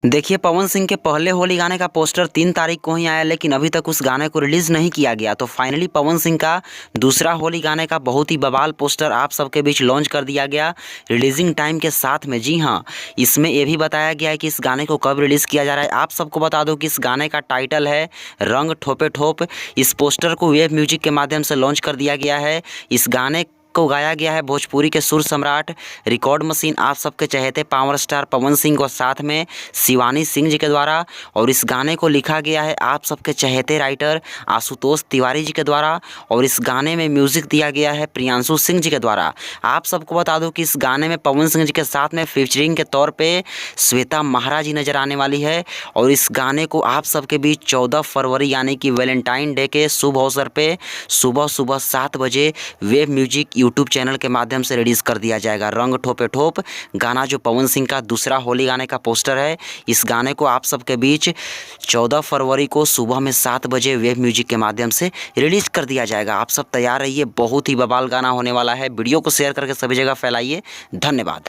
देखिए, पवन सिंह के पहले होली गाने का पोस्टर 3 तारीख को ही आया, लेकिन अभी तक उस गाने को रिलीज़ नहीं किया गया। तो फाइनली पवन सिंह का दूसरा होली गाने का बहुत ही बवाल पोस्टर आप सबके बीच लॉन्च कर दिया गया रिलीजिंग टाइम के साथ में। जी हाँ, इसमें ये भी बताया गया है कि इस गाने को कब रिलीज़ किया जा रहा है। आप सबको बता दूं कि इस गाने का टाइटल है रंग ठोपे ठोप। इस पोस्टर को वेव म्यूजिक के माध्यम से लॉन्च कर दिया गया है। इस गाने को गाया गया है भोजपुरी के सुर सम्राट रिकॉर्ड मशीन आप सबके चहेते पावर स्टार पवन सिंह और साथ में शिवानी सिंह जी के द्वारा। और इस गाने को लिखा गया है आप सबके चहेते राइटर आशुतोष तिवारी जी के द्वारा। और इस गाने में म्यूजिक दिया गया है प्रियांशु सिंह जी के द्वारा। आप सबको बता दूं कि इस गाने में पवन सिंह जी के साथ में फीचरिंग के तौर पे श्वेता महाराज जी नजर आने वाली है। और इस गाने को आप सबके बीच 14 फरवरी यानी कि वैलेंटाइन डे के शुभ अवसर पे सुबह सुबह 7 बजे वेव म्यूजिक यूट्यूब चैनल के माध्यम से रिलीज़ कर दिया जाएगा। रंग ठोपे ठोप गाना जो पवन सिंह का दूसरा होली गाने का पोस्टर है। इस गाने को आप सबके बीच 14 फरवरी को सुबह में 7 बजे वेव म्यूजिक के माध्यम से रिलीज़ कर दिया जाएगा। आप सब तैयार रहिए, बहुत ही बवाल गाना होने वाला है। वीडियो को शेयर करके सभी जगह फैलाइए। धन्यवाद।